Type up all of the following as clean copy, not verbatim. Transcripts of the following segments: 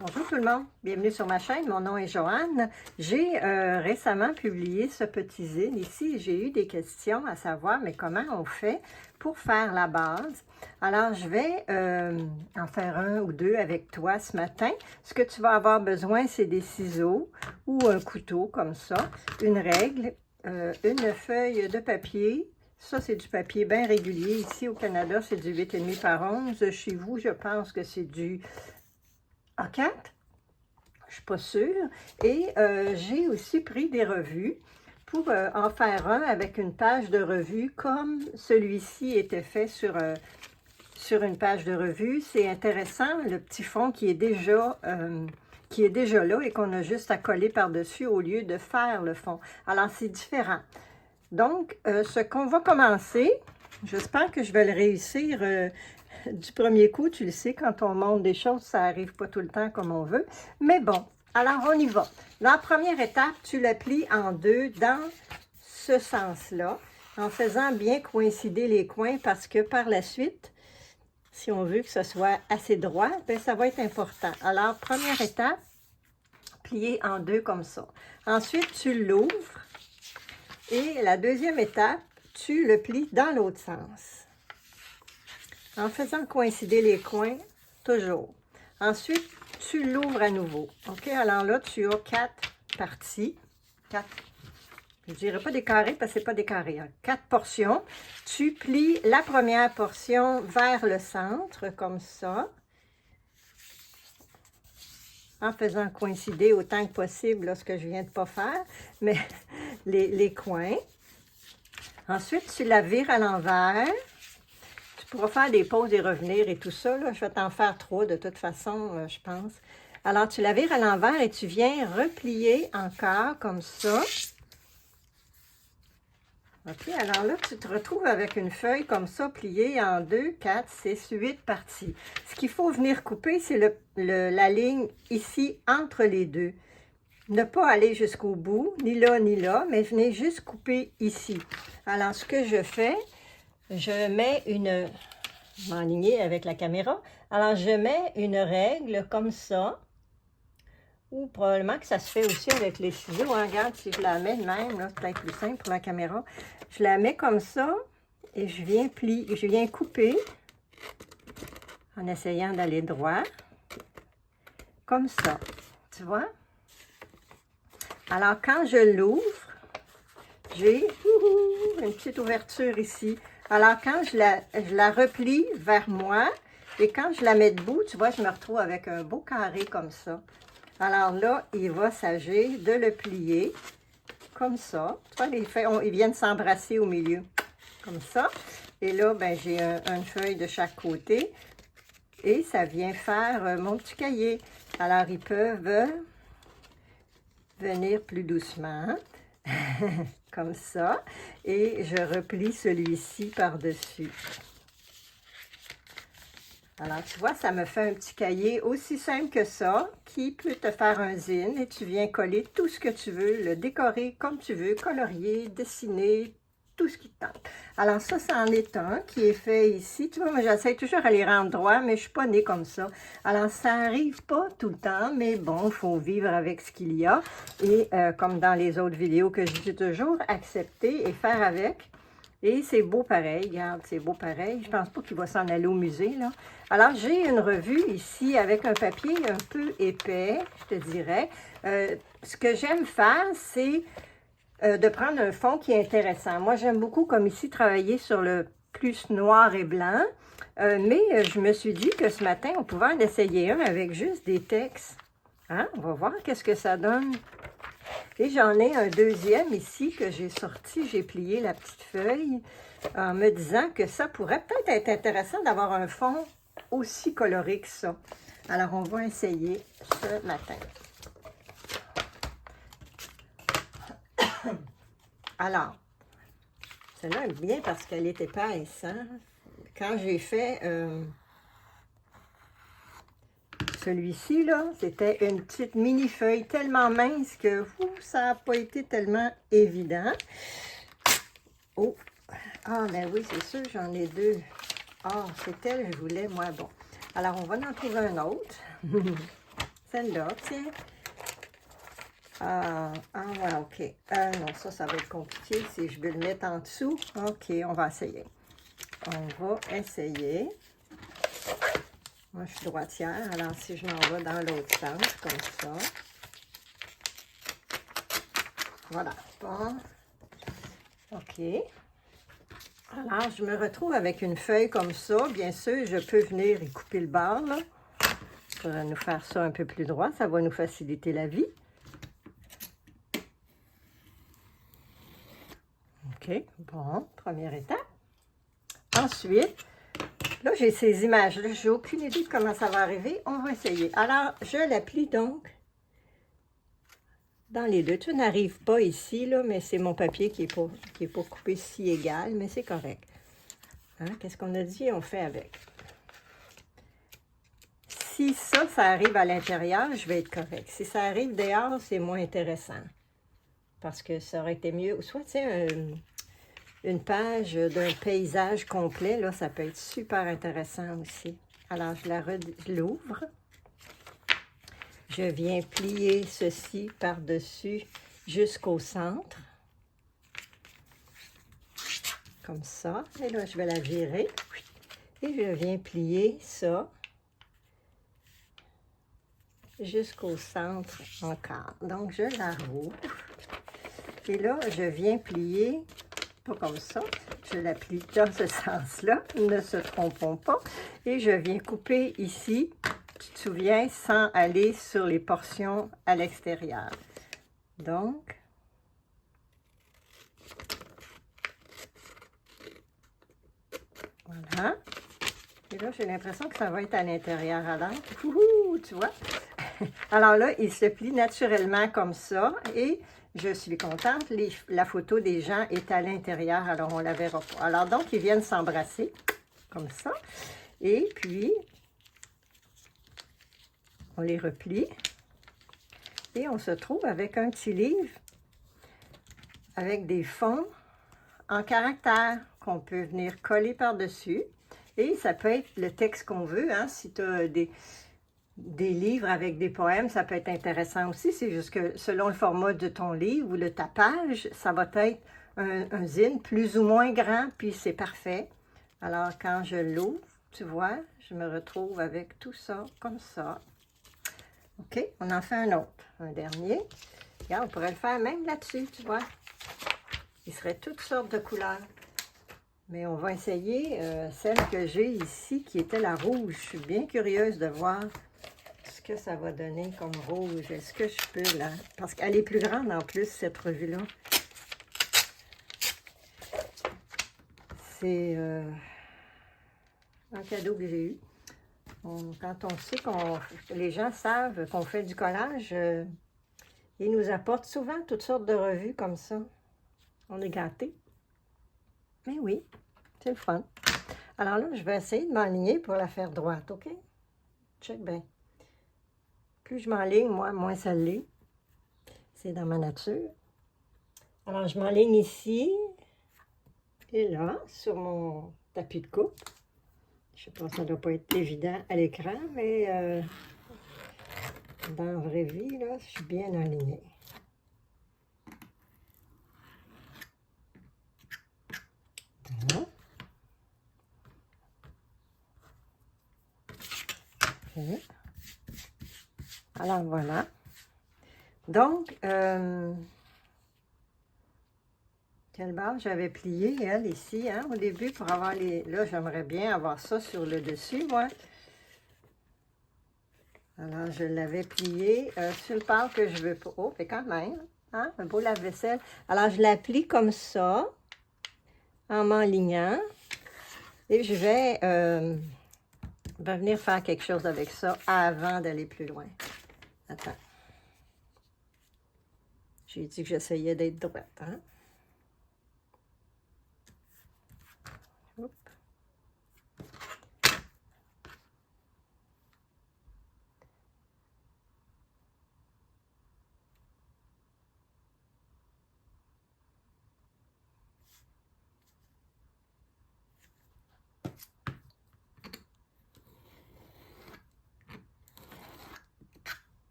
Bonjour tout le monde, bienvenue sur ma chaîne, mon nom est Joanne. J'ai récemment publié ce petit zine ici. J'ai eu des questions à savoir, mais comment on fait pour faire la base? Alors, je vais en faire un ou deux avec toi ce matin. Ce que tu vas avoir besoin, c'est des ciseaux ou un couteau comme ça, une règle, une feuille de papier. Ça, c'est du papier bien régulier. Ici, au Canada, c'est du 8,5 par 11. Chez vous, je pense que c'est du A4. Je ne suis pas sûre. Et j'ai aussi pris des revues pour en faire un avec une page de revue comme celui-ci était fait sur une page de revue. C'est intéressant, le petit fond qui est déjà là et qu'on a juste à coller par-dessus au lieu de faire le fond. Alors, c'est différent. Donc, ce qu'on va commencer, j'espère que je vais le réussir du premier coup. Tu le sais, quand on monte des choses, ça n'arrive pas tout le temps comme on veut. Mais bon, alors on y va. La première étape, tu la plies en deux dans ce sens-là, en faisant bien coïncider les coins parce que par la suite, si on veut que ce soit assez droit, bien, ça va être important. Alors, première étape, plier en deux comme ça. Ensuite, tu l'ouvres. Et la deuxième étape, tu le plies dans l'autre sens, en faisant coïncider les coins, toujours. Ensuite, tu l'ouvres à nouveau. OK? Alors là, tu as 4 parties. 4, je ne dirais pas des carrés parce que ce n'est pas des carrés. Hein. 4 portions. Tu plies la première portion vers le centre, comme ça, en faisant coïncider autant que possible là, ce que je viens de ne pas faire, mais les coins. Ensuite, tu la vires à l'envers. Tu pourras faire des pauses et revenir et tout ça. Là. Je vais t'en faire 3 de toute façon, je pense. Alors, tu la vires à l'envers et tu viens replier encore comme ça. OK, alors là, tu te retrouves avec une feuille comme ça, pliée en 2, 4, 6, 8 parties. Ce qu'il faut venir couper, c'est la ligne ici, entre les deux. Ne pas aller jusqu'au bout, ni là, mais venez juste couper ici. Alors, ce que je fais, je mets une... m'enligner avec la caméra. Alors, je mets une règle comme ça, ou probablement que ça se fait aussi avec les ciseaux. Hein? Regarde, si je la mets de même, là, c'est peut-être plus simple pour la caméra. Je la mets comme ça et je viens couper en essayant d'aller droit, comme ça. Tu vois? Alors, quand je l'ouvre, j'ai une petite ouverture ici. Alors, quand je la replie vers moi et quand je la mets debout, tu vois, je me retrouve avec un beau carré comme ça. Alors là, il va s'agir de le plier comme ça. Tu vois, les feuilles, ils viennent s'embrasser au milieu, comme ça. Et là, ben, j'ai une feuille de chaque côté et ça vient faire mon petit cahier. Alors, ils peuvent venir plus doucement, comme ça. Et je replie celui-ci par-dessus. Alors, tu vois, ça me fait un petit cahier aussi simple que ça, qui peut te faire un zine et tu viens coller tout ce que tu veux, le décorer comme tu veux, colorier, dessiner, tout ce qui te tente. Alors, ça, c'en est un qui est fait ici. Tu vois, moi, j'essaie toujours à les rendre droits, mais je ne suis pas née comme ça. Alors, ça n'arrive pas tout le temps, mais bon, il faut vivre avec ce qu'il y a. Et comme dans les autres vidéos que je dis toujours, accepter et faire avec. Et c'est beau pareil, regarde, c'est beau pareil. Je pense pas qu'il va s'en aller au musée, là. Alors, j'ai une revue ici avec un papier un peu épais, je te dirais. Ce que j'aime faire, c'est de prendre un fond qui est intéressant. Moi, j'aime beaucoup, comme ici, travailler sur le plus noir et blanc. Mais je me suis dit que ce matin, on pouvait en essayer un avec juste des textes. Hein? On va voir qu'est-ce que ça donne. Et j'en ai un deuxième ici que j'ai sorti, j'ai plié la petite feuille en me disant que ça pourrait peut-être être intéressant d'avoir un fond aussi coloré que ça. Alors, on va essayer ce matin. Alors, celle-là est bien parce qu'elle est épaisse. Hein? Quand j'ai fait celui-ci, là, c'était une petite mini-feuille tellement mince que ça n'a pas été tellement évident. Oh! Ah, ben oui, c'est sûr, j'en ai deux. Ah, c'est elle que je voulais, moi, bon. Alors, on va en trouver un autre. Celle-là, tiens. Ouais, ok. Non, ça va être compliqué si je veux le mettre en dessous. Ok, on va essayer. On va essayer. Moi, je suis droitière, alors si je m'en vais dans l'autre sens, comme ça. Voilà. Bon. Ok. Alors, je me retrouve avec une feuille comme ça. Bien sûr, je peux venir y couper le bord, là. Pour nous faire ça un peu plus droit. Ça va nous faciliter la vie. OK. Bon, première étape. Ensuite, là, j'ai ces images-là. J'ai aucune idée de comment ça va arriver. On va essayer. Alors, je la plie donc dans les deux. Tu n'arrives pas ici, là, mais c'est mon papier qui est pas coupé si égal, mais c'est correct. Hein? Qu'est-ce qu'on a dit? On fait avec. Si ça arrive à l'intérieur, je vais être correct. Si ça arrive dehors, c'est moins intéressant. Parce que ça aurait été mieux. Soit, tu sais, une page d'un paysage complet, là, ça peut être super intéressant aussi. Alors, je l'ouvre. Je viens plier ceci par-dessus jusqu'au centre. Comme ça. Et là, je vais la virer. Et je viens plier ça jusqu'au centre encore. Donc, je la rouvre. Et là, je viens plier, pas comme ça, je la plie dans ce sens-là, ne se trompons pas. Et je viens couper ici, tu te souviens, sans aller sur les portions à l'extérieur. Donc, voilà. Et là, j'ai l'impression que ça va être à l'intérieur. Alors, tu vois? Alors là, il se plie naturellement comme ça et je suis contente. La photo des gens est à l'intérieur, alors on ne la verra pas. Alors donc, ils viennent s'embrasser comme ça. Et puis, on les replie et on se trouve avec un petit livre avec des fonds en caractère qu'on peut venir coller par-dessus. Et ça peut être le texte qu'on veut, hein, si tu as des livres avec des poèmes, ça peut être intéressant aussi. C'est juste que selon le format de ton livre ou le tapage, ça va être un zine plus ou moins grand, puis c'est parfait. Alors, quand je l'ouvre, tu vois, je me retrouve avec tout ça, comme ça. OK, on en fait un autre, un dernier. Regarde, on pourrait le faire même là-dessus, tu vois. Il serait toutes sortes de couleurs. Mais on va essayer celle que j'ai ici, qui était la rouge. Je suis bien curieuse de voir ce que ça va donner comme rouge. Est-ce que je peux là? Parce qu'elle est plus grande en plus, cette revue-là. C'est un cadeau que j'ai eu. Quand on sait les gens savent qu'on fait du collage, ils nous apportent souvent toutes sortes de revues comme ça. On est gâtés. Mais oui, c'est le fun. Alors là, je vais essayer de m'aligner pour la faire droite, OK? Check bien. Plus je m'enligne, moi, moins ça l'est. C'est dans ma nature. Alors, je m'enligne ici et là, sur mon tapis de coupe. Je sais pas, ça ne doit pas être évident à l'écran, mais dans la vraie vie, là, je suis bien alignée. Voilà. Okay. Alors, voilà. Donc, quelle base j'avais plié, elle, ici, hein, au début, pour avoir les... Là, j'aimerais bien avoir ça sur le dessus, moi. Alors, je l'avais plié sur le part que je veux pas. Oh, fait quand même, hein, un beau lave-vaisselle. Alors, je la plie comme ça, en m'enlignant. Et je vais venir faire quelque chose avec ça avant d'aller plus loin. Attends. J'ai dit que j'essayais d'être droite, hein? Oups.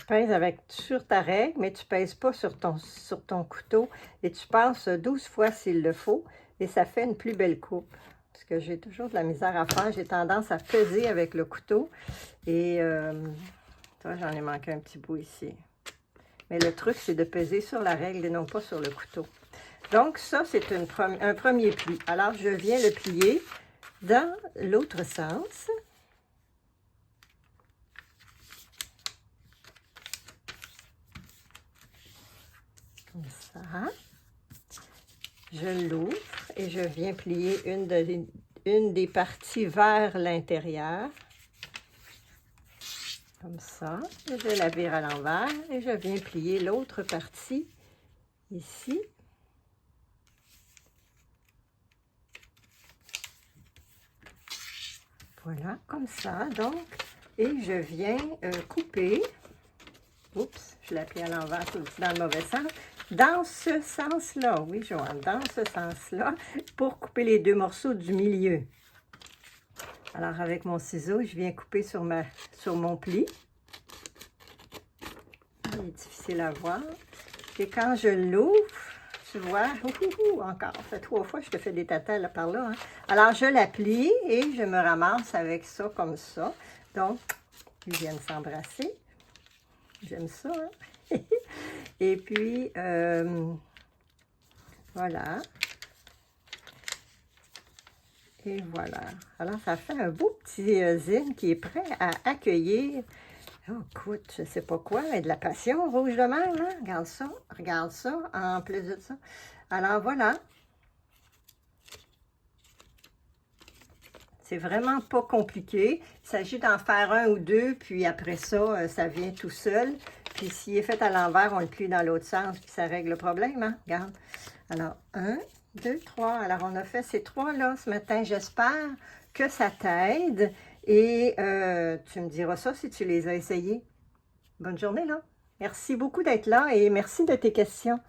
pèses sur ta règle, mais tu ne pèses pas sur ton couteau et tu passes 12 fois s'il le faut et ça fait une plus belle coupe. Parce que j'ai toujours de la misère à faire, j'ai tendance à peser avec le couteau et toi, j'en ai manqué un petit bout ici. Mais le truc, c'est de peser sur la règle et non pas sur le couteau. Donc, ça, c'est un premier pli. Alors, je viens le plier dans l'autre sens. Comme ça. Je l'ouvre et je viens plier une des parties vers l'intérieur. Comme ça. Et je la vire à l'envers et je viens plier l'autre partie ici. Voilà, comme ça, donc. Et je viens couper. Oups, je l'ai pris à l'envers, dans le mauvais sens. Dans ce sens-là, oui, Joanne, dans ce sens-là, pour couper les deux morceaux du milieu. Alors, avec mon ciseau, je viens couper sur mon pli. Il est difficile à voir. Et quand je l'ouvre, tu vois, encore, ça fait 3 fois que je te fais des tatas là, par là. Hein. Alors, je la plie et je me ramasse avec ça comme ça. Donc, ils viennent s'embrasser. J'aime ça, hein? Et puis, voilà. Et voilà. Alors, ça fait un beau petit zine qui est prêt à accueillir, oh, écoute, je ne sais pas quoi, mais de la passion rouge de mer, là. Regarde ça, en plus de ça. Alors, voilà. C'est vraiment pas compliqué. Il s'agit d'en faire un ou deux, puis après ça, ça vient tout seul. Puis s'il est fait à l'envers, on le plie dans l'autre sens, puis ça règle le problème, hein? Regarde. Alors, 1, 2, 3. Alors, on a fait ces 3-là ce matin. J'espère que ça t'aide. Et tu me diras ça si tu les as essayés. Bonne journée, là. Merci beaucoup d'être là et merci de tes questions.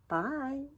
Bye!